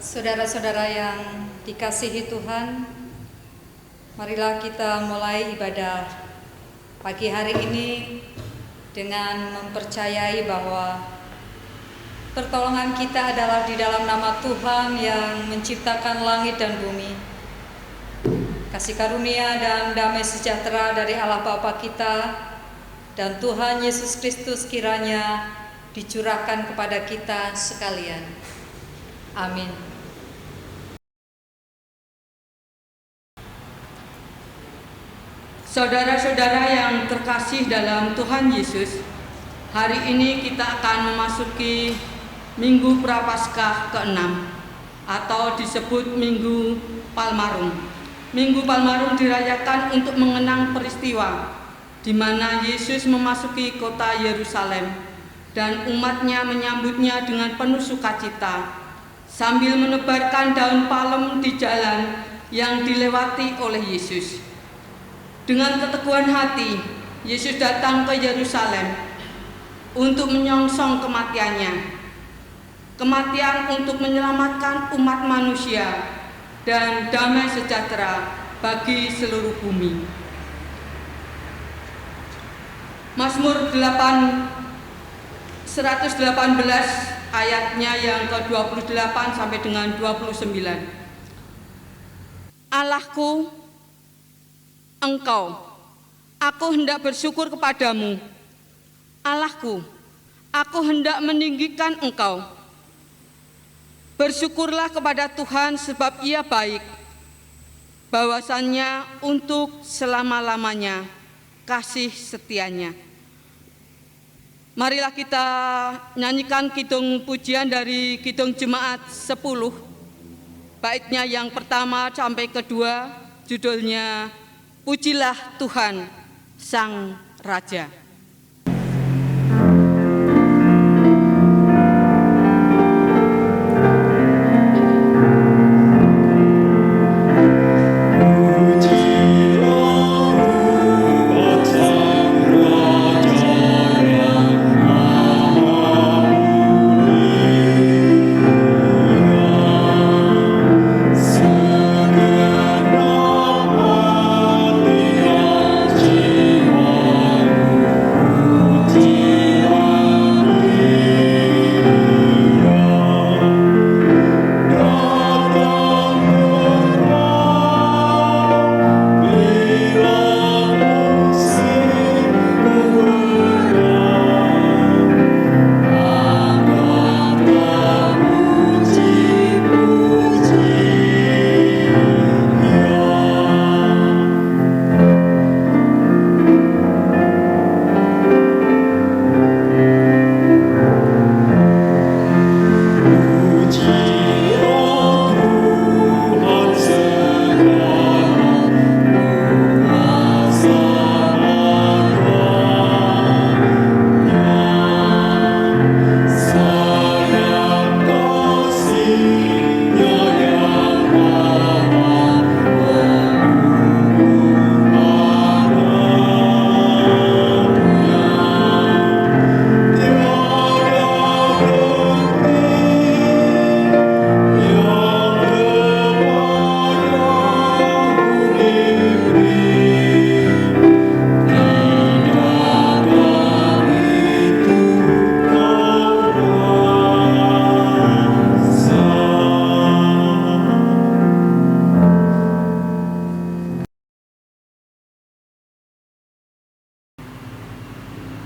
Saudara-saudara yang dikasihi Tuhan, marilah kita mulai ibadah pagi hari ini dengan mempercayai bahwa pertolongan kita adalah di dalam nama Tuhan yang menciptakan langit dan bumi. Kasih karunia dan damai sejahtera dari Allah Bapa kita dan Tuhan Yesus Kristus kiranya dicurahkan kepada kita sekalian. Amin. Saudara-saudara yang terkasih dalam Tuhan Yesus, hari ini kita akan memasuki Minggu Prapaskah ke-6 atau disebut Minggu Palmarum. Minggu Palmarum dirayakan untuk mengenang peristiwa di mana Yesus memasuki kota Yerusalem dan umatnya menyambutnya dengan penuh sukacita sambil menebarkan daun palem di jalan yang dilewati oleh Yesus. Dengan keteguhan hati, Yesus datang ke Yerusalem untuk menyongsong kematiannya. Kematian untuk menyelamatkan umat manusia dan damai sejahtera bagi seluruh bumi. Mazmur 118 ayatnya yang ke-28 sampai dengan 29. Allahku, Engkau, aku hendak bersyukur kepadamu. Allahku, aku hendak meninggikan Engkau. Bersyukurlah kepada Tuhan sebab Ia baik, bahwasannya untuk selama-lamanya kasih setianya. Marilah kita nyanyikan kidung pujian dari kidung jemaat 10. Baitnya yang pertama sampai kedua, judulnya Pujilah Tuhan Sang Raja.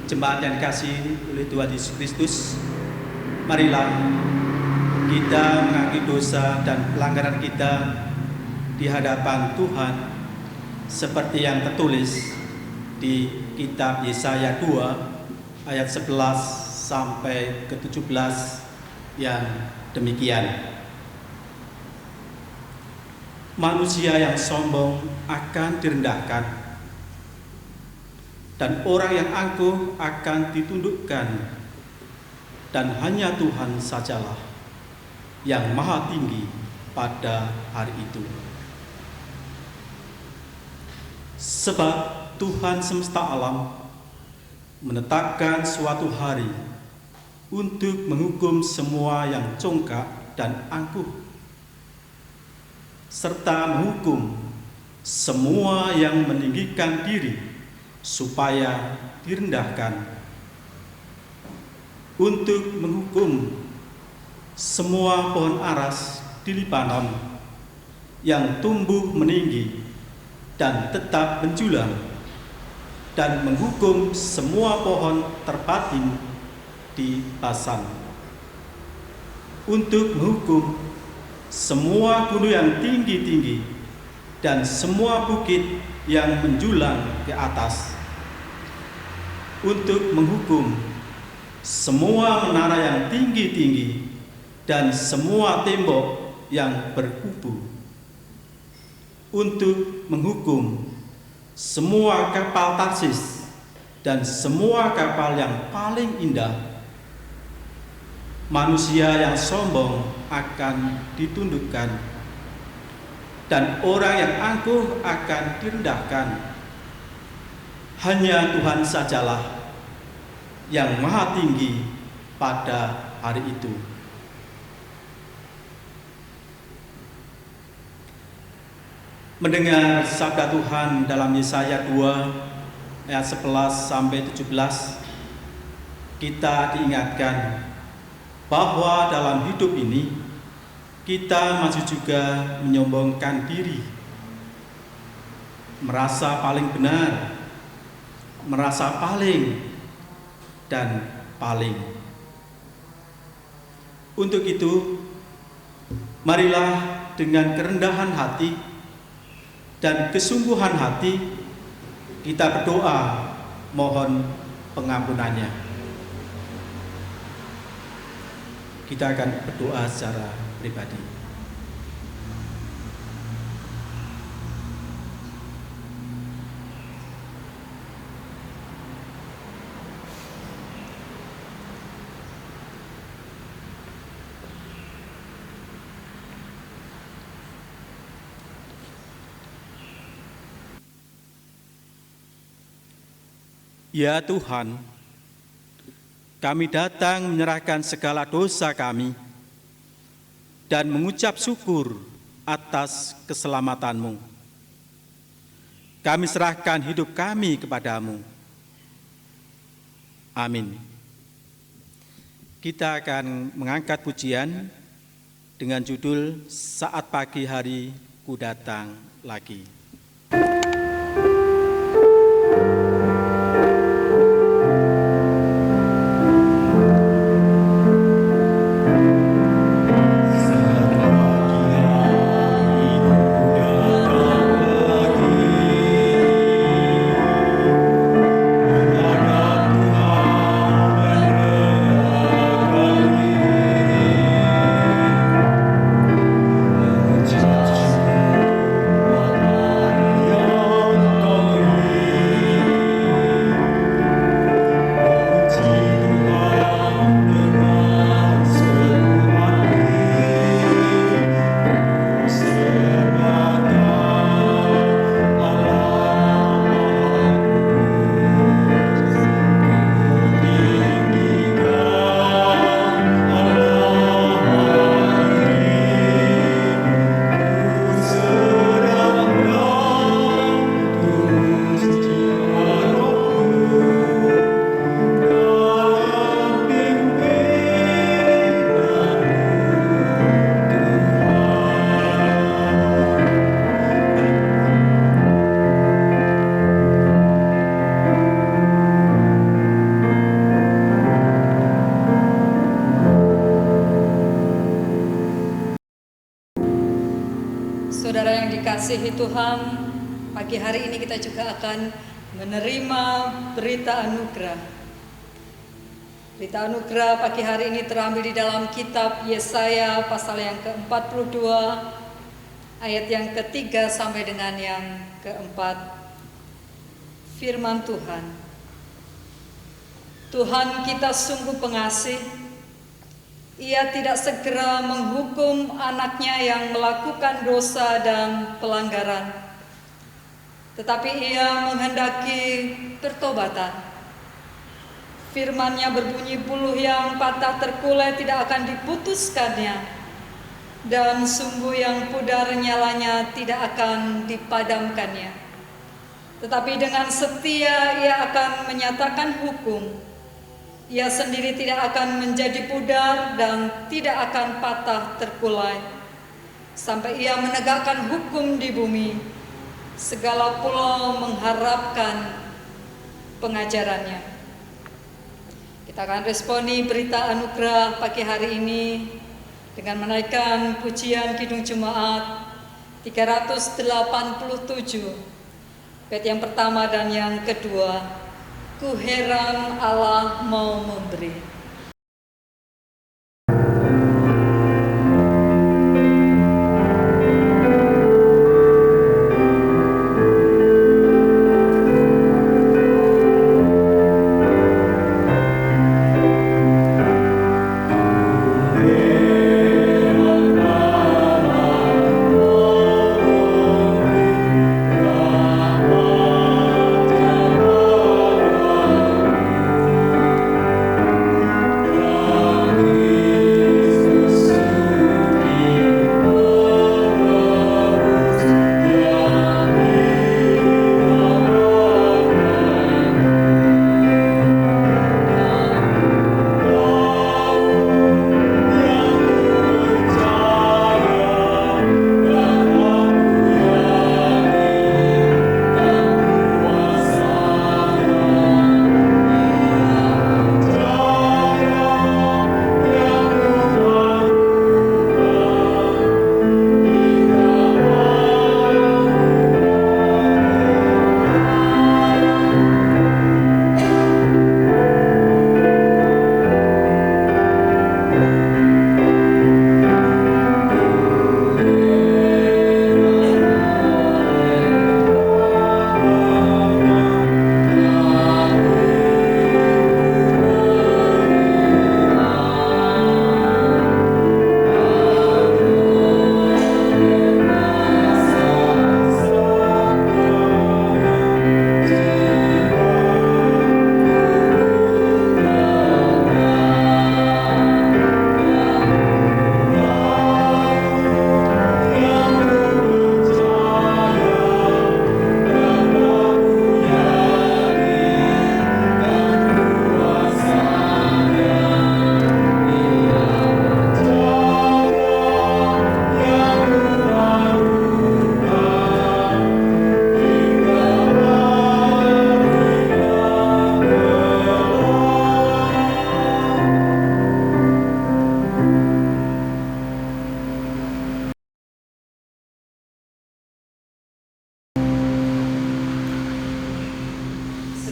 Jemaat yang dikasihi oleh Tuhan Yesus Kristus, marilah kita mengakui dosa dan pelanggaran kita di hadapan Tuhan seperti yang tertulis di kitab Yesaya 2 ayat 11 sampai ke 17 yang demikian. Manusia yang sombong akan direndahkan, dan orang yang angkuh akan ditundukkan, dan hanya Tuhan sajalah yang maha tinggi pada hari itu. Sebab Tuhan semesta alam menetapkan suatu hari untuk menghukum semua yang congkak dan angkuh serta menghukum semua yang meninggikan diri supaya direndahkan, untuk menghukum semua pohon aras di Libanon yang tumbuh meninggi dan tetap menjulang, dan menghukum semua pohon terpatin di Basan, untuk menghukum semua gunung yang tinggi-tinggi dan semua bukit yang menjulang ke atas, untuk menghukum semua menara yang tinggi-tinggi dan semua tembok yang berkubu, untuk menghukum semua kapal Tarsis dan semua kapal yang paling indah. Manusia yang sombong akan ditundukkan, dan orang yang angkuh akan direndahkan. Hanya Tuhan sajalah yang maha tinggi pada hari itu. Mendengar sabda Tuhan dalam Yesaya 2 ayat 11 sampai 17, kita diingatkan bahwa dalam hidup ini kita masih juga menyombongkan diri, merasa paling benar, merasa paling dan paling. Untuk itu, marilah dengan kerendahan hati dan kesungguhan hati kita berdoa mohon pengampunannya. Kita akan berdoa secara pribadi. Ya Tuhan, kami datang menyerahkan segala dosa kami dan mengucap syukur atas keselamatan-Mu. Kami serahkan hidup kami kepadamu. Amin. Kita akan mengangkat pujian dengan judul Saat Pagi Hari Ku Datang Lagi. Saudara yang dikasihi Tuhan, pagi hari ini kita juga akan menerima berita anugerah. Berita anugerah pagi hari ini terambil di dalam kitab Yesaya pasal yang ke-42, ayat yang ke-3 sampai dengan yang ke-4. Firman Tuhan. Tuhan kita sungguh pengasih. Ia tidak segera menghukum anaknya yang melakukan dosa dan pelanggaran, tetapi ia menghendaki pertobatan. Firman-Nya berbunyi, buluh yang patah terkulai tidak akan diputuskannya, dan sumbu yang pudar nyalanya tidak akan dipadamkannya. Tetapi dengan setia ia akan menyatakan hukum. Ia sendiri tidak akan menjadi pudar dan tidak akan patah terkulai, sampai ia menegakkan hukum di bumi. Segala pulau mengharapkan pengajarannya. Kita akan responi berita anugerah pagi hari ini dengan menaikkan pujian Kidung Jemaat 387, bait yang pertama dan yang kedua. Ku heran Allah mau memberi.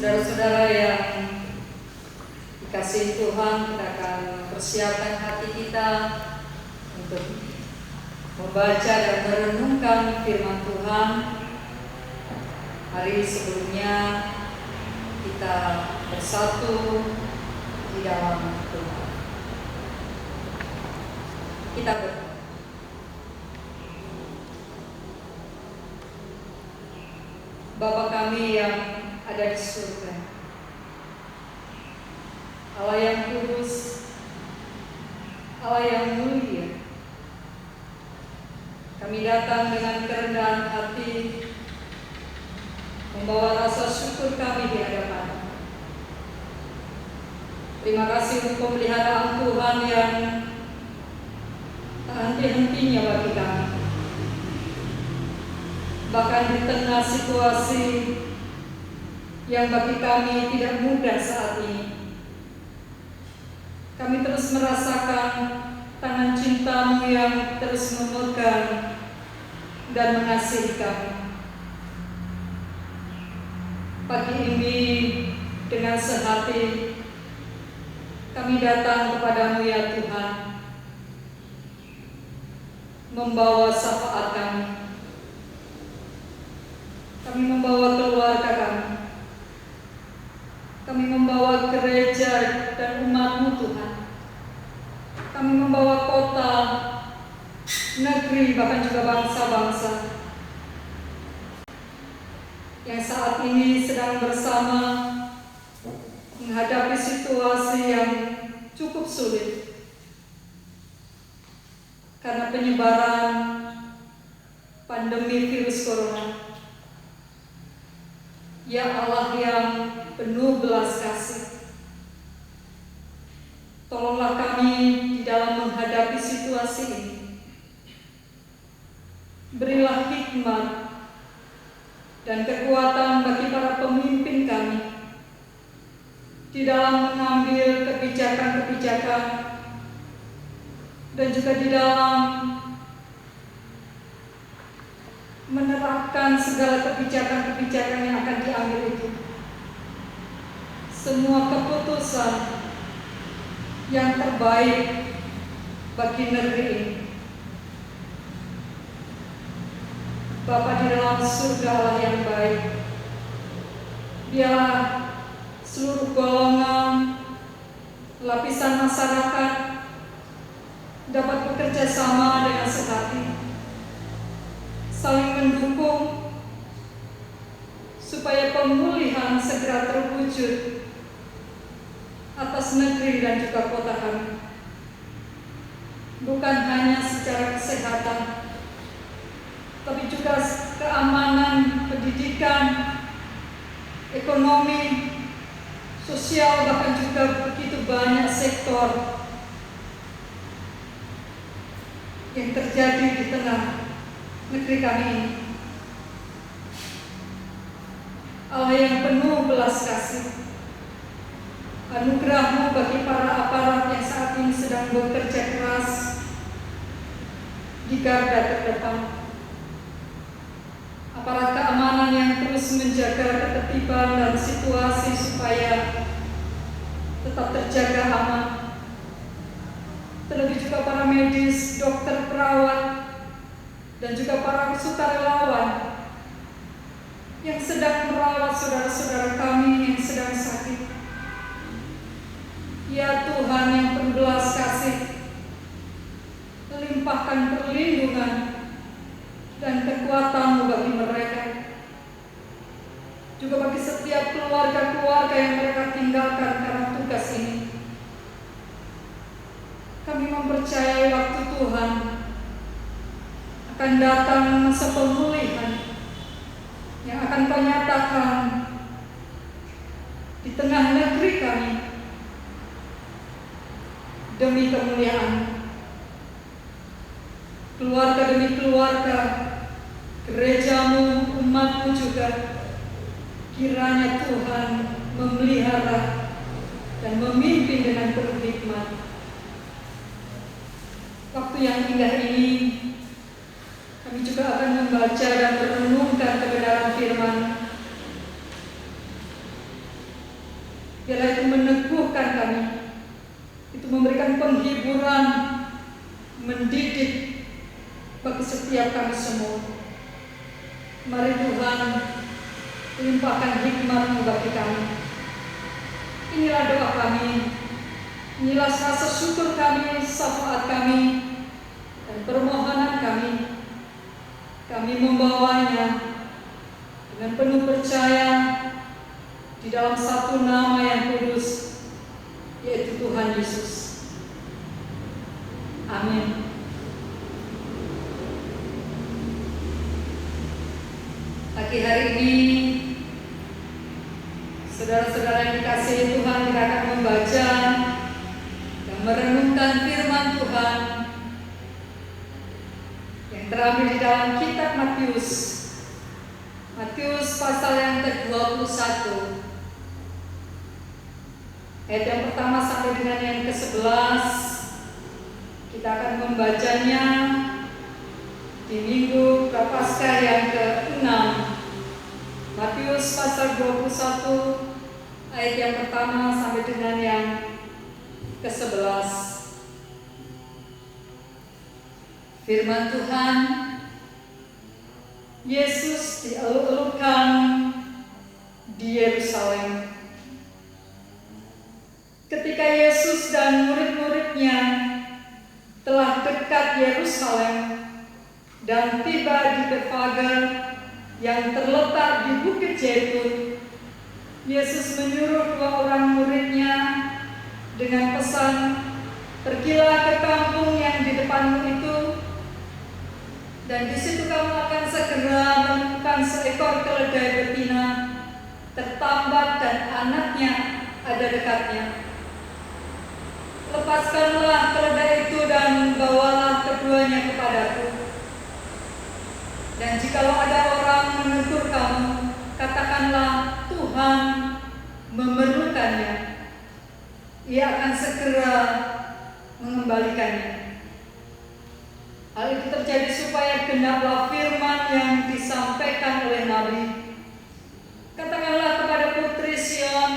Saudara-saudara yang dikasihi Tuhan, kita akan persiapkan hati kita untuk membaca dan merenungkan firman Tuhan. Hari sebelumnya kita bersatu di dalam Tuhan. Kita berdoa. Bapa kami yang ada di surga, Allah yang kudus, Allah yang mulia, kami datang dengan kerendahan hati, membawa rasa syukur kami di hadapan. Terima kasih untuk pemeliharaan Tuhan yang tak henti-hentinya bagi kami. Bahkan di tengah situasi yang bagi kami tidak mudah saat ini, kami terus merasakan tangan cinta-Mu yang terus memegang dan mengasihi kami. Pagi ini dengan sehati kami datang kepadamu ya Tuhan, membawa syafaat kami. Kami membawa keluarga kami. Kami membawa gereja dan umat-Mu Tuhan. Kami membawa kota, negeri, bahkan juga bangsa-bangsa yang saat ini sedang bersama menghadapi situasi yang cukup sulit. karena penyebaran pandemi virus corona. Ya Allah yang penuh belas kasih, tolonglah kami di dalam menghadapi situasi ini. Berilah hikmat dan kekuatan bagi para pemimpin kami di dalam mengambil kebijakan-kebijakan dan juga di dalam menerapkan segala kebijakan-kebijakan yang akan diambil itu. Semua keputusan yang terbaik bagi negeri ini. Bapa di dalam surga Allah yang baik, biarlah seluruh golongan, lapisan masyarakat dapat bekerja sama dengan sehati, saling mendukung, supaya pemulihan segera terwujud atas negeri dan juga kota kami. Bukan hanya secara kesehatan, tapi juga keamanan, pendidikan, ekonomi, sosial, bahkan juga begitu banyak sektor yang terjadi di tengah negeri kami ini. Allah yang penuh belas kasih, anugerah-Mu bagi para aparat yang saat ini sedang bekerja keras di garda terdepan. Aparat keamanan yang terus menjaga ketertiban dan situasi supaya tetap terjaga aman. Terlebih juga para medis, dokter, perawat, dan juga para sukarelawan yang sedang merawat saudara-saudara kami yang sedang sakit. Ya Tuhan yang penuh belas kasih, limpahkan perlindungan dan kekuatan-Mu bagi mereka, juga bagi setiap keluarga-keluarga yang mereka tinggalkan karena tugas ini. Kami mempercayai waktu Tuhan akan datang masa pemulihan yang akan Kau nyatakan di tengah negeri kami demi kemuliaan. Keluarga demi keluarga, gereja-Mu, umat-Mu juga, kiranya Tuhan memelihara dan memimpin dengan penuh hikmat. Waktu yang indah ini, kami juga akan membaca dan merenungkan kebenaran firman. Biarlah itu meneguhkan kami, itu memberikan penghiburan, mendidik bagi setiap kami semua. Mari Tuhan, limpahkan hikmat-Mu bagi kami. Inilah doa kami, inilah rasa syukur kami, syafaat kami, dan permohonan kami. Kami membawanya dengan penuh percaya di dalam satu nama yang kudus, yaitu Tuhan Yesus. Amin. Pagi hari ini, saudara-saudara yang dikasihi Tuhan, kita akan membaca dan merenungkan firman Tuhan yang terambil di dalam kitab Matius. Matius pasal yang ke-21, ayat yang pertama sampai dengan yang ke-11. Kita akan membacanya di Minggu Prapaskah yang ke-6. Matius pasal 21 ayat yang pertama sampai dengan yang ke-11. Firman Tuhan, Yesus dieluk-elukan di Yerusalem. Ketika Yesus dan murid-muridnya telah dekat Yerusalem dan tiba di Betfage yang terletak di Bukit Zaitun, Yesus menyuruh 2 orang muridnya dengan pesan, "Pergilah ke kampung yang di depanmu itu, Dan di situ kamu akan segera menemukan seekor keledai betina tertambat dan anaknya ada dekatnya. Lepaskanlah keledai itu dan bawalah keduanya kepadaku. Dan jikalau ada orang menegur kamu, katakanlah Tuhan memerlukannya. Ia akan segera mengembalikannya. Hal itu terjadi supaya genaplah firman yang disampaikan oleh Nabi. Katakanlah kepada putri Sion,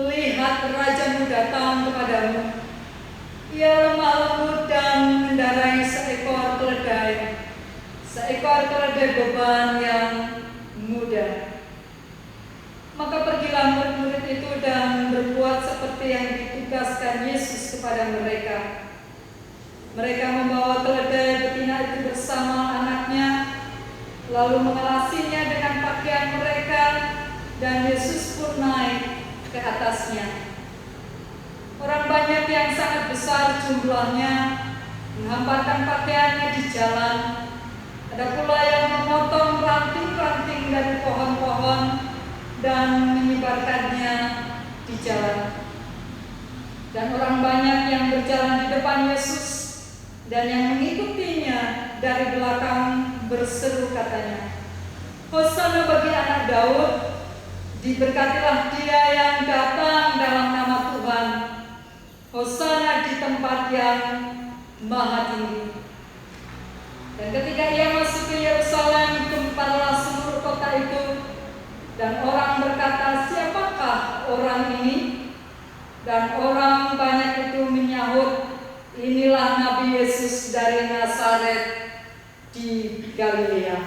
lihat rajamu datang kepadamu. Ia lemah lembut dan mengendarai seekor keledai beban yang muda. Maka pergilah murid-murid itu dan berbuat seperti yang ditugaskan Yesus kepada mereka. Mereka membawa keledai betina itu bersama anaknya, lalu mengelasinya dengan pakaian mereka, dan Yesus pun naik ke atasnya. Orang banyak yang sangat besar jumlahnya menghamparkan pakaiannya di jalan. Ada pula yang memotong ranting-ranting dari pohon-pohon dan menyebarkannya di jalan. Dan orang banyak yang berjalan di depan Yesus dan yang mengikutinya dari belakang berseru katanya, Hosana bagi anak Daud, diberkatilah dia yang datang dalam nama Tuhan, Hosana di tempat yang maha tinggi. Dan ketika ia masuk ke Yerusalem, gemparlah seluruh kota itu, dan orang berkata, siapakah orang ini? Dan orang banyak itu menyahut, inilah Nabi Yesus dari Nazaret di Galilea.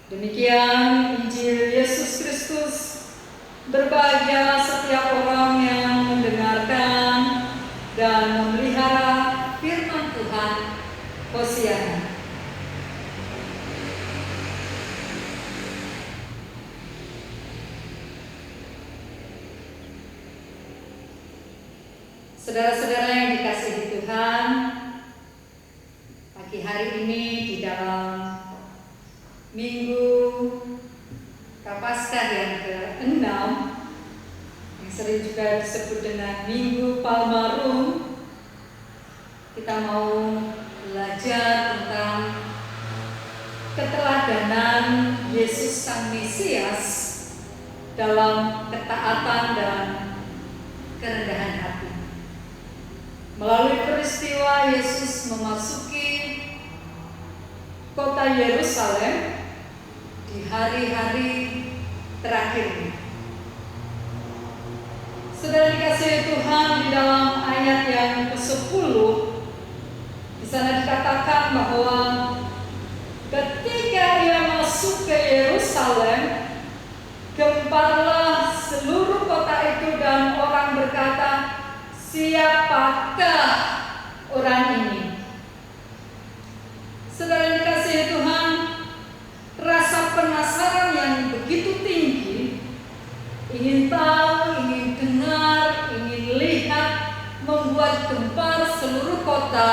Demikian Injil Yesus Kristus. Berbahagialah setiap orang yang mendengarkan dan memelihara firman Tuhan. Hosiana. Saudara-saudara yang dikasihi Tuhan, pagi hari ini di dalam Minggu Prapaskah yang ke-6, yang sering juga disebut dengan Minggu Palmarum, kita mau belajar tentang keteladanan Yesus Sang Mesias dalam ketaatan dan kerendahan hati. Melalui peristiwa Yesus memasuki kota Yerusalem di hari-hari terakhir. Saudara dikasihi Tuhan, di dalam ayat yang ke-10 di sana dikatakan bahwa ketika ia masuk ke Yerusalem, gemparlah seluruh kota itu dan orang berkata, siapakah orang ini? Saudara dikasihi Tuhan, rasa penasaran yang begitu tinggi, ingin tahu, ingin dengar, ingin lihat, membuat gempar seluruh kota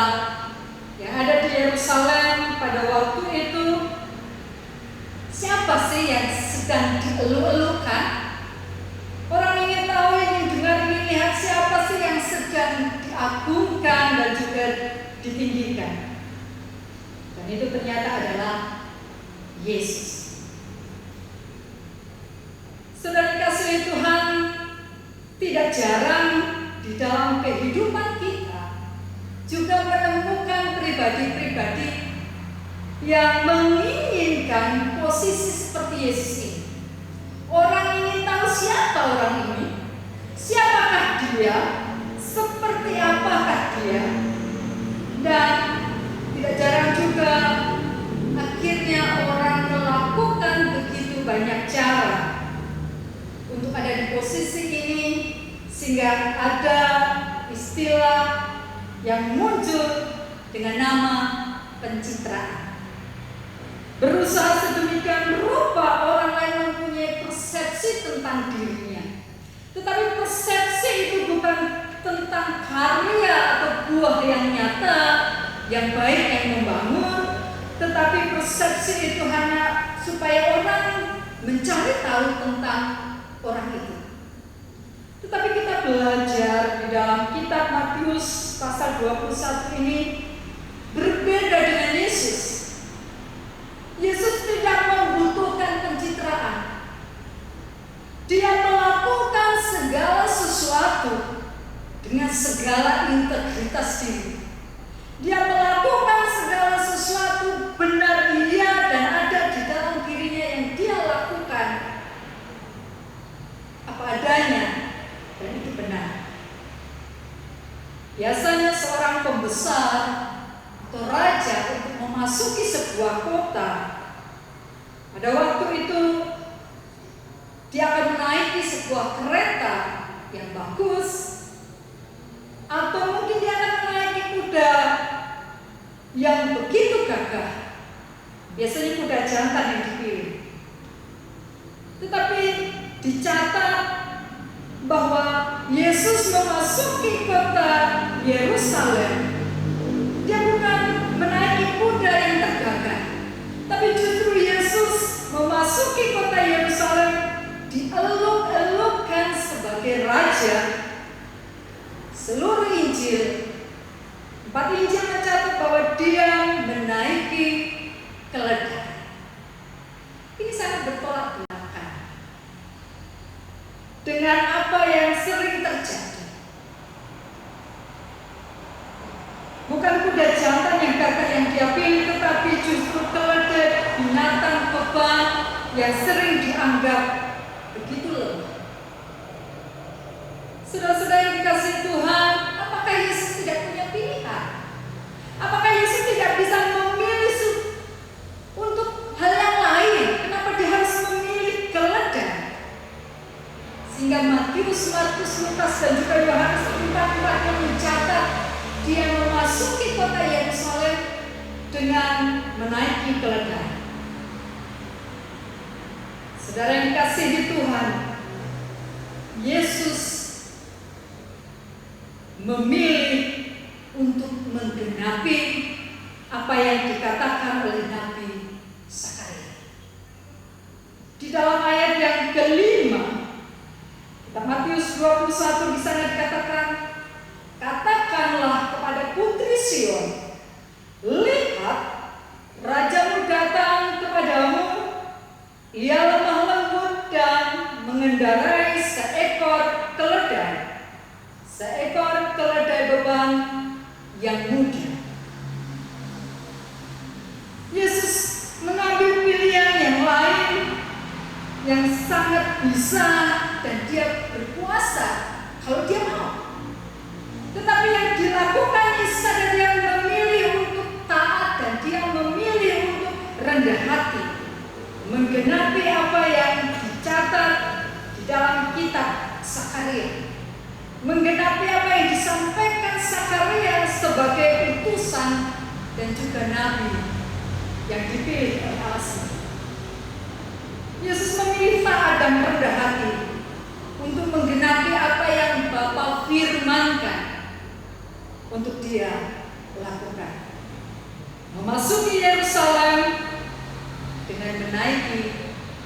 yang ada di Yerusalem pada waktu itu. Siapa sih yang sedang dielu-elukan? Orang ingin tahu, ingin dengar, ingin lihat siapa sih yang sedang diagungkan dan juga ditinggikan. Dan itu ternyata adalah Yesus. Saudara dikasihi Tuhan, tidak jarang di dalam kehidupan kita juga menemukan pribadi-pribadi yang menginginkan posisi seperti Yesus ini. Orang ingin tahu siapa orang ini, siapakah dia, seperti apakah dia, dan tidak jarang juga akhirnya orang melakukan begitu banyak cara untuk ada di posisi ini, sehingga ada istilah yang muncul dengan nama pencitraan. Berusaha sedemikian rupa orang lain mempunyai persepsi tentang dirinya. Tetapi persepsi itu bukan tentang karya atau buah yang nyata, yang baik yang membangun, tetapi persepsi itu hanya supaya orang mencari tahu tentang orang itu. Tetapi kita belajar di dalam kitab Matius pasal 21 ini berbeda dengan Yesus. Yesus tidak membutuhkan pencitraan. Dia melakukan segala sesuatu dengan segala integritas diri. Dia melakukan segala sesuatu benar iya dan ada di dalam dirinya yang dia lakukan apa adanya, dan itu benar. Biasanya seorang pembesar atau raja untuk memasuki sebuah kota, pada waktu itu dia akan menaiki sebuah kereta yang bagus, atau mungkin dia akan menaiki kuda yang begitu gagah. Biasanya kuda jantan yang dipilih. Tetapi dicatat bahwa Yesus memasuki kota Yerusalem, dia bukan menaiki kuda yang tergagah, tapi justru Yesus memasuki kota Yerusalem dieluk-elukkan sebagai raja. Seluruh Injil, 4 Injil mencatat bahwa dia menaiki keledai. Ini sangat bertolak belakang dengan apa yang sering terjadi. Bukan kuda jantan yang gagah yang dia pilih, tetapi justru keledai, binatang beban yang sering dianggap begitu lemah. Saudara-saudara yang dikasihi Tuhan, apakah Yesus tidak punya pilihan? Apakah Yesus tidak bisa memilih untuk hal yang lain? Kenapa dia harus memilih keledai? Sehingga Matius, Markus, Lukas, dan juga Yohanes 4 yang mencatat dia memasuki kota Yerusalem dengan menaiki keledai. Saudara yang dikasihi Tuhan, Yesus memilih untuk menggenapi apa yang dikatakan oleh Nabi Zakaria. Di dalam ayat yang kelima, kitab Matius 21 di sana dikatakan, katakanlah kepada putri Sion, lihat rajamu datang kepadamu, ia lemah lembut dan mengendarai seekor keledai beban yang muda. Yesus mengambil pilihan yang lain yang sangat bisa dan dia berkuasa kalau dia mau. Tetapi yang dilakukan Yesus adalah dia memilih untuk taat dan dia memilih untuk rendah hati, menggenapi apa yang dicatat di dalam kitab Zakaria, menggenapi apa yang disampaikan Zakaria sebagai utusan dan juga nabi yang dipilih oleh Allah. Yesus memilih taat dan rendah hati untuk menggenapi apa yang Bapa firmankan untuk dia lakukan. Memasuki Yerusalem dengan menaiki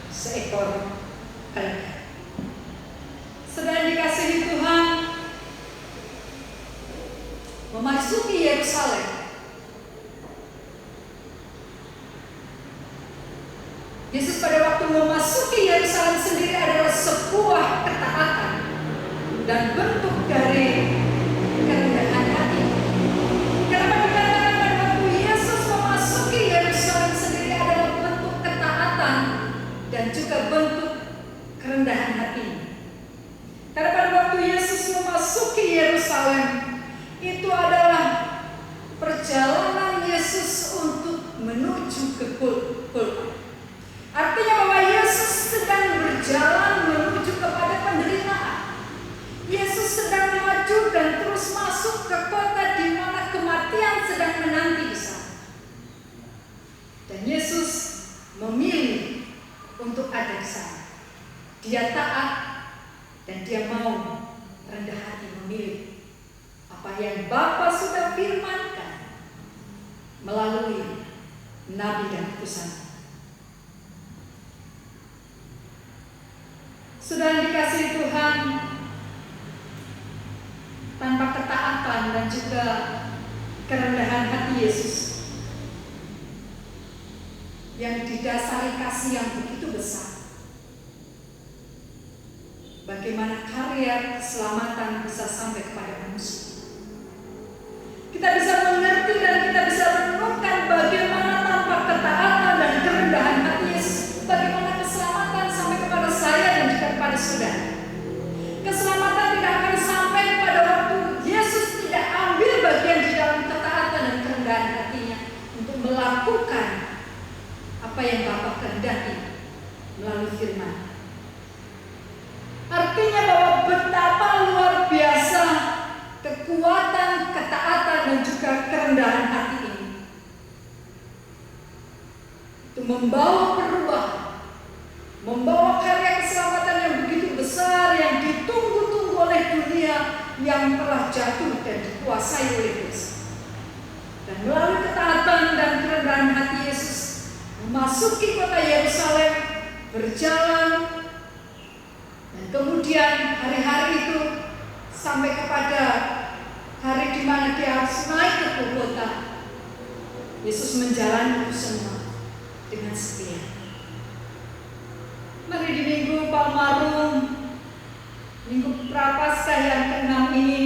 seekor keledai. Saudara dikasihi Tuhan, memasuki Yerusalem, Yesus pada waktu memasuki Yerusalem sendiri adalah sebuah ketaatan dan bentuk dari kerendahan hati. Kenapa dikatakan pada waktu Yesus memasuki Yerusalem sendiri adalah bentuk ketaatan dan juga bentuk kerendahan hati? Karena pada waktu Yesus memasuki Yerusalem, itu adalah perjalanan Yesus untuk menuju ke Golgota. Artinya bahwa Yesus sedang berjalan menuju kepada penderitaan. Yesus sedang maju dan terus masuk ke kota di mana kematian sedang menanti di sana. Dan Yesus memilih untuk ada di sana. Dia taat dan dia mau rendah hati memilih apa yang Bapa sudah firmankan melalui nabi dan utusan. Sudah dikasihi Tuhan, tanpa ketaatan dan juga kerendahan hati Yesus yang didasari kasih yang begitu besar, bagaimana karya keselamatan bisa sampai kepada manusia. Kita bisa mengerti dan kita bisa renungkan bagaimana tanpa ketaatan dan kerendahan hati Yesus, bagaimana keselamatan sampai kepada saya dan juga kepada saudara. Keselamatan tidak akan sampai pada waktu Yesus tidak ambil bagian di dalam ketaatan dan kerendahan hatinya untuk melakukan apa yang Bapa kehendaki melalui firman. Artinya bahwa betapa luar biasa kekuatan, ketaatan dan juga kerendahan hati ini untuk membawa perubahan, membawa karya keselamatan yang begitu besar yang ditunggu-tunggu oleh dunia yang telah jatuh dan dikuasai oleh dosa. Dan melalui ketaatan dan kerendahan hati Yesus memasuki kota Yerusalem, berjalan, dan kemudian hari-hari itu sampai kepada hari di mana dia harus naik ke Golgota. Yesus menjalani itu semua dengan setia. Mari di Minggu Palmarum, Minggu Prapaskah yang ke-6 ini,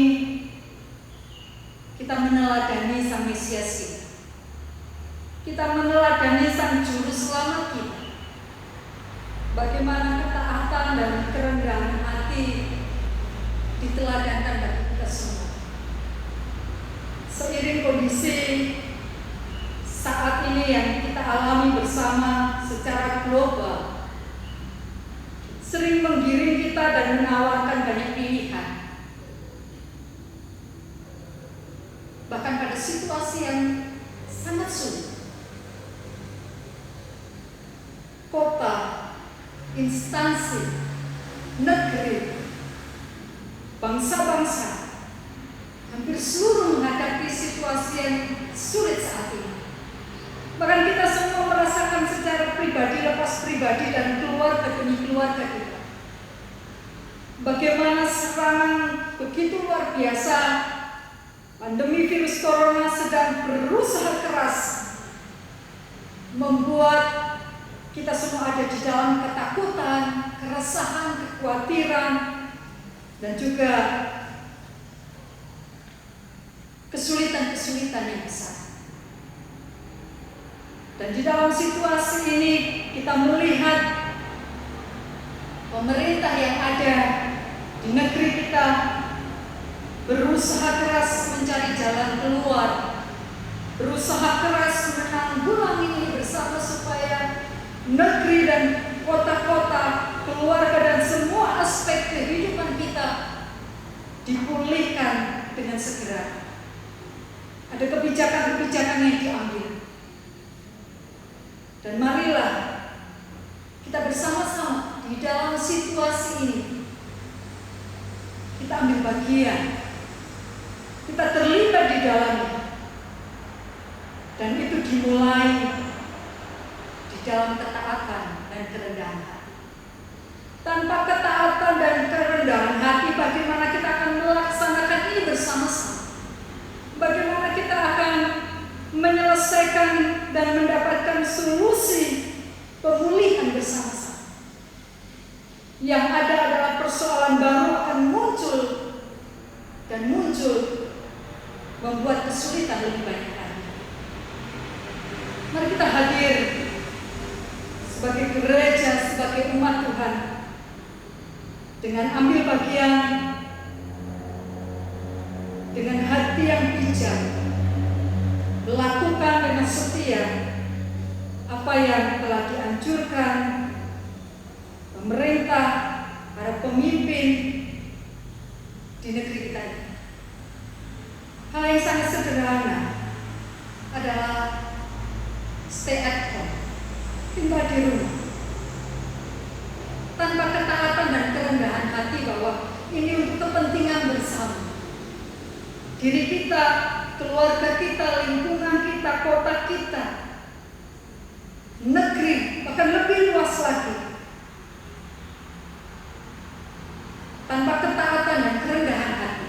kita meneladani Sang Mesias kita. Kita meneladani Sang Juru Selamat kita. Bagaimana ketaatan dan kerendahan hati diteladankan bagi kita semua. Seiring kondisi saat ini yang kita alami bersama secara global, sering menggiring kita dan menawarkan banyak pilihan. Bahkan pada situasi yang sangat sulit, kota, instansi, negeri, bangsa-bangsa, hampir seluruh menghadapi situasi yang sulit saat ini. Bahkan kita semua merasakan secara pribadi lepas pribadi dan keluarga demi keluarga kita. Bagaimana serangan begitu luar biasa, pandemi virus corona sedang berusaha keras membuat kita semua ada di dalam ketakutan, keresahan, kekhawatiran, dan juga kesulitan-kesulitan yang besar. Dan di dalam situasi ini kita melihat pemerintah yang ada di negeri kita berusaha keras mencari jalan keluar, berusaha keras menanggulangi ini bersama supaya negeri dan kota-kota, keluarga dan semua aspek kehidupan kita dipulihkan dengan segera. Ada kebijakan-kebijakan yang diambil. Dan marilah kita bersama-sama di dalam situasi ini kita ambil bagian, kita terlibat di dalamnya, dan itu dimulai di dalam ketaatan dan kerendahan hati. Tanpa ketaatan dan kerendahan hati, bagaimana kita akan melaksanakan ini bersama-sama? Bagaimana kita akan menyelesaikan dan mendapatkan solusi pemulihan bersama-sama? Yang ada adalah persoalan baru akan muncul dan muncul, membuat kesulitan lebih banyak lagi. Mari kita hadir sebagai gereja, sebagai umat Tuhan, dengan ambil bagian, dengan hati yang bijak, melakukan dengan setia apa yang telah dianjurkan pemerintah, para pemimpin di negeri kita ini. Hal yang sangat sederhana adalah stay at home, tinggal di rumah, tanpa ketaatan dan kerendahan hati bahwa ini untuk kepentingan bersama. Diri kita keluarga kita, lingkungan kita, kota kita, negeri, bahkan lebih luas lagi. Tanpa ketaatan dan kerendahan hati,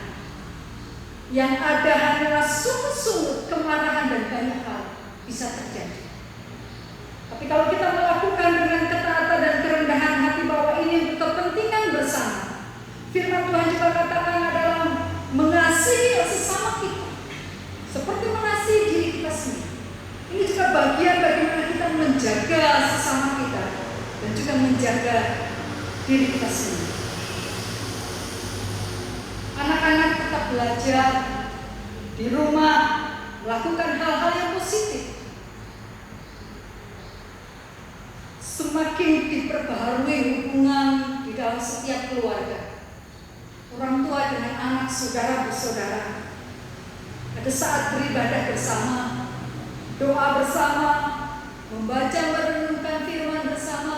yang ada hanyalah sungut-sungut, kemarahan dan banyak hal bisa terjadi. Tapi kalau kita melakukan dengan ketaatan dan kerendahan hati bahwa ini untuk kepentingan bersama, firman Tuhan juga katakan adalah mengasihi sesama kita seperti mengasihi diri kita sendiri. Ini juga bagian bagaimana kita menjaga sesama kita dan juga menjaga diri kita sendiri. Anak-anak tetap belajar di rumah, melakukan hal-hal yang positif. Semakin diperbaharui hubungan di dalam setiap keluarga, orang tua dengan anak, saudara bersaudara. Ada saat beribadah bersama, doa bersama, membaca merenungkan firman bersama,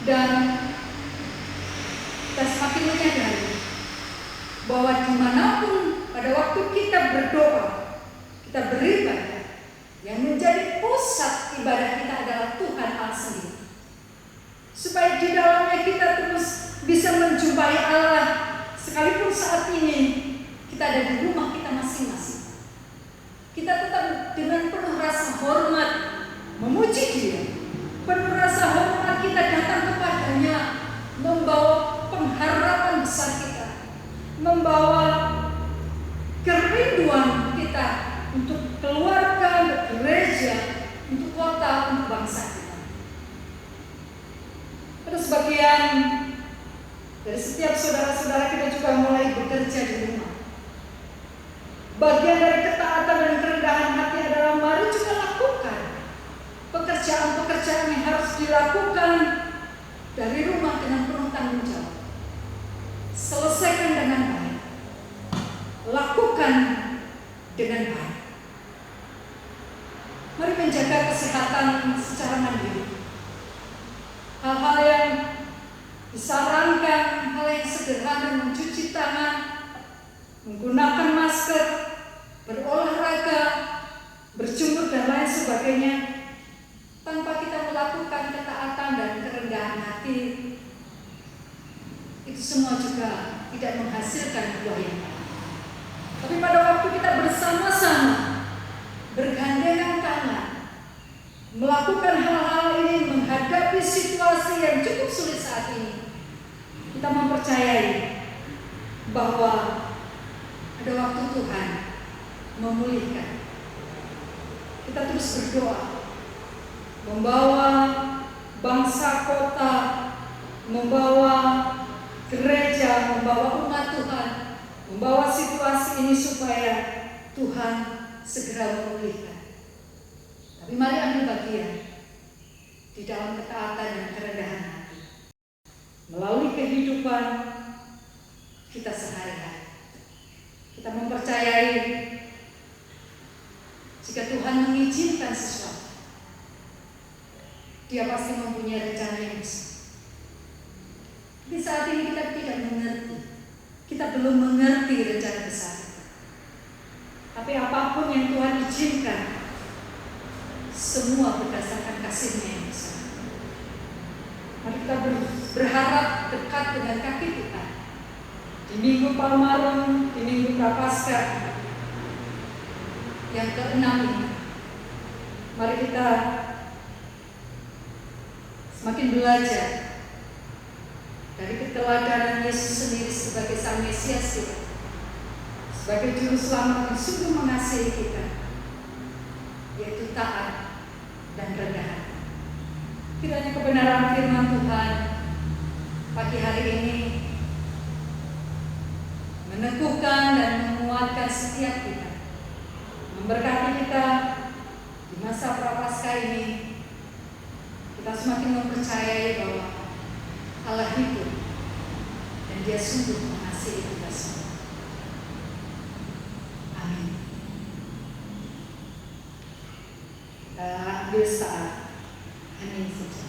dan kita semakin menyadari bahwa dimanapun pada waktu kita berdoa, kita beribadah, yang menjadi pusat ibadah kita adalah Tuhan Allah sendiri. Supaya di dalamnya kita terus bisa menjumpai Allah, sekalipun saat ini kita ada di rumah kita masing-masing. Kita tetap dengan penuh rasa hormat memuji Dia, penuh rasa hormat kita datang kepadanya, membawa pengharapan besar kita, membawa kerinduan kita untuk keluarga, untuk gereja, untuk kota, untuk bangsa kita. Pada sebagian dari setiap saudara-saudara kita juga mulai bekerja di rumah. Bagian dari ketaatan dan kerendahan hati adalah mari juga lakukan pekerjaan-pekerjaan yang harus dilakukan dari rumah dengan penuh tanggung jawab. Selesaikan dengan baik, lakukan dengan baik. Mari menjaga kesehatan secara mandiri. Hal-hal yang disarankan, hal yang sederhana, mencuci tangan, menggunakan masker, berolahraga, berjemur dan lain sebagainya, tanpa kita melakukan ketaatan dan kerendahan hati, itu semua juga tidak menghasilkan buah yang baik. Tapi pada waktu kita bersama-sama, bergandengan tangan, melakukan hal-hal ini, menghadapi situasi yang cukup sulit saat ini, kita mempercayai bahwa ada waktu Tuhan memulihkan. Kita terus berdoa, membawa bangsa kota, membawa gereja, membawa umat Tuhan, membawa situasi ini supaya Tuhan segera memulihkan. Tapi mari ambil bagian di dalam ketaatan dan kerendahan hati melalui kehidupan kita sehari-hari. Kita mempercayai jika Tuhan mengizinkan sesuatu, Dia pasti mempunyai rencana yang besar. Di saat ini kita tidak mengerti, kita belum mengerti rencana besar. Tapi apapun yang Tuhan izinkan, semua berdasarkan kasih-Nya yang besar. Mari kita berharap dekat dengan kaki kita. Di Minggu Palmarum, di Minggu Prapaskah yang ke-6 ini, mari kita semakin belajar dari keteladanan Yesus sendiri sebagai Sang Mesias kita, sebagai Juru Selamat yang sungguh mengasihi kita, yaitu taat dan rendah hati. Kiranya kebenaran firman Tuhan pagi hari ini meneguhkan dan menguatkan setiap kita, memberkati kita di masa Prapaskah ini. Kita semakin mempercayai bahwa Allah hidup dan Dia sungguh mengasihi kita semua. Amin. Ambil saat hening saja.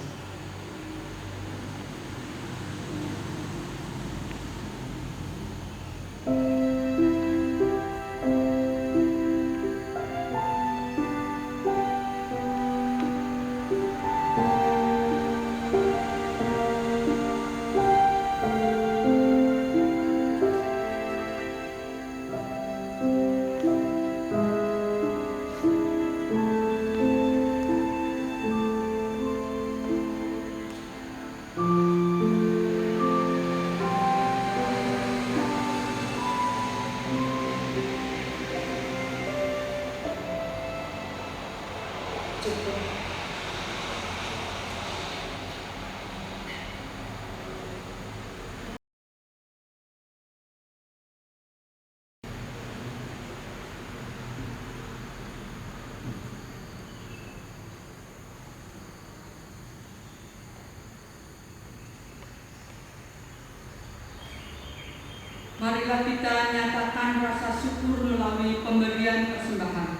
syukur. Marilah kita nyatakan rasa syukur melalui pemberian persembahan.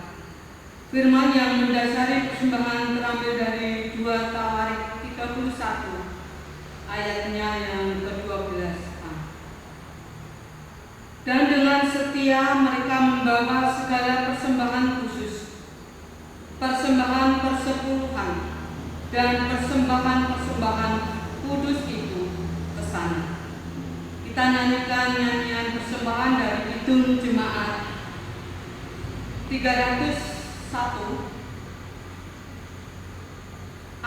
Firman yang mendasari persembahan terambil dari 2 Tawarik 31, ayatnya yang ke-12a. Dan dengan setia mereka membawa segala persembahan khusus, persembahan persepuluhan, dan persembahan-persembahan kudus itu ke sana. Kita nyanyikan nyanyian persembahan dari Kidung Jemaat 301.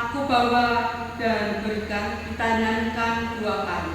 Aku bawa dan berikan, kita nyanyikan 2 kali.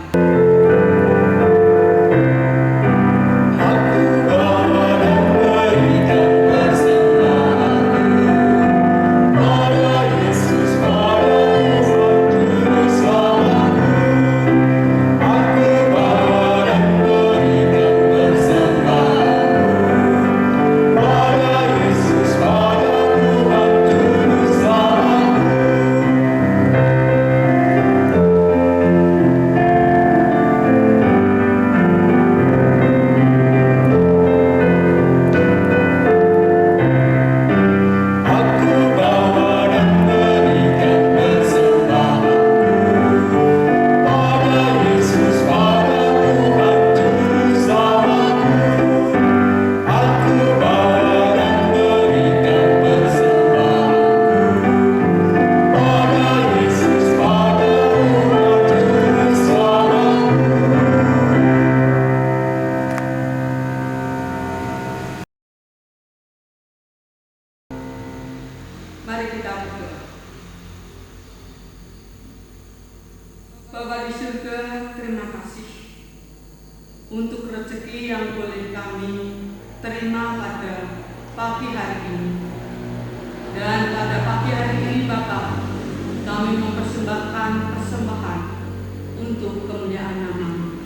Mari kita berdoa. Bapa di surga, terima kasih untuk rezeki yang boleh kami terima pada pagi hari ini. Dan pada pagi hari ini Bapa, kami mempersembahkan persembahan untuk kemuliaan nama-Mu.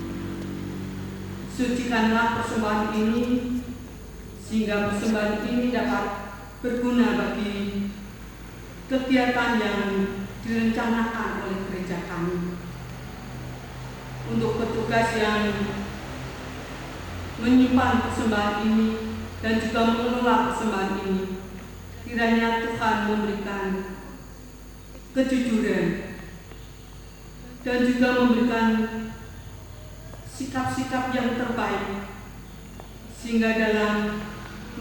Sucikanlah persembahan ini sehingga persembahan ini dapat berguna bagi kegiatan yang direncanakan oleh gereja kami. Untuk petugas yang menyimpan persembahan ini dan juga mengelola persembahan ini, kiranya Tuhan memberikan kejujuran dan juga memberikan sikap-sikap yang terbaik sehingga dalam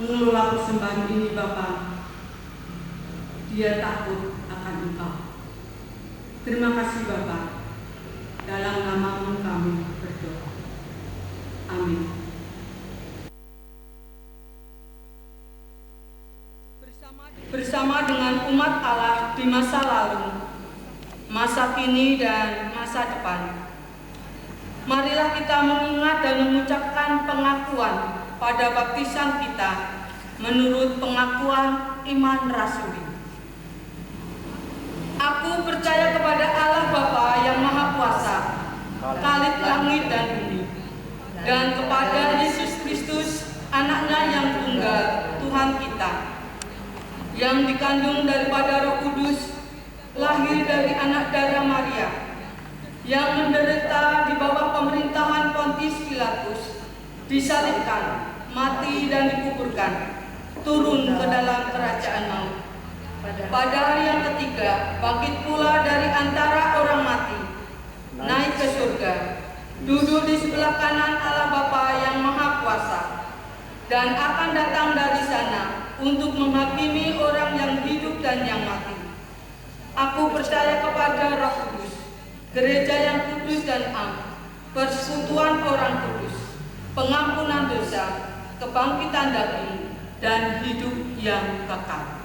mengelola persembahan ini Bapak, dia takut akan Engkau. Terima kasih Bapak. Dalam nama-Mu kami berdoa. Amin. Bersama dengan umat Allah di masa lalu, masa kini dan masa depan, marilah kita mengingat dan mengucapkan pengakuan pada baptisan kita menurut pengakuan iman rasuli. Aku percaya kepada Allah Bapa yang Maha Kuasa, Khalik langit dan bumi, dan kepada Yesus Kristus, Anaknya yang tunggal, Tuhan kita, yang dikandung daripada Roh Kudus, lahir dari anak darah Maria, yang menderita di bawah pemerintahan Pontius Pilatus, disalibkan, mati dan dikuburkan, turun ke dalam kerajaan maut. Pada hari yang ketiga, bangkit pula dari antara orang mati, naik ke surga, duduk di sebelah kanan Allah Bapa yang Maha Kuasa, dan akan datang dari sana untuk menghakimi orang yang hidup dan yang mati. Aku percaya kepada Roh Kudus, gereja yang kudus dan am, persekutuan orang kudus, pengampunan dosa, kebangkitan daging, dan hidup yang kekal.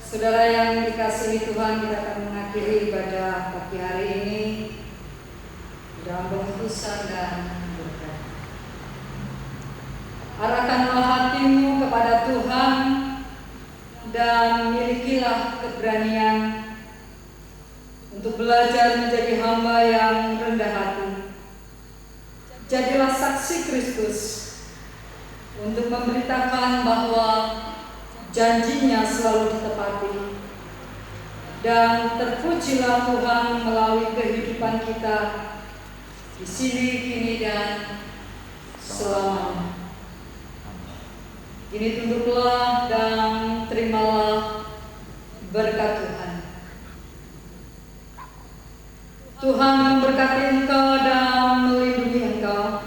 Saudara yang dikasihi Tuhan, kita akan mengakhiri ibadah pagi hari ini dalam pengutusan dan berkat. Arahkanlah hatimu kepada Tuhan dan milikilah keberanian untuk belajar menjadi hamba yang rendah hati. Jadilah saksi Kristus untuk memberitakan bahwa janjinya selalu ditepati. Dan terpujilah Tuhan melalui kehidupan kita di sini, kini, dan selamanya. Kini tunduklah dan terimalah berkat Tuhan. Tuhan memberkati engkau dan melindungi engkau.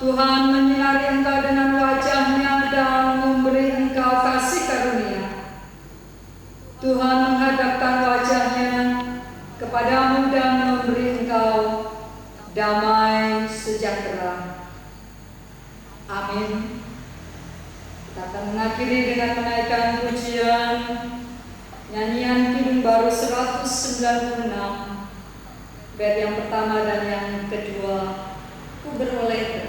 Tuhan menyinari engkau dengan wajah-Nya dan memberi engkau kasih karunia. Tuhan menghadapkan wajah-Nya kepadamu dan memberi engkau damai sejahtera. Amin. Kita akan mengakhiri dengan menaikkan pujian nyanyian Kidung Baru 196, bait yang pertama dan yang kedua, Ku beroleh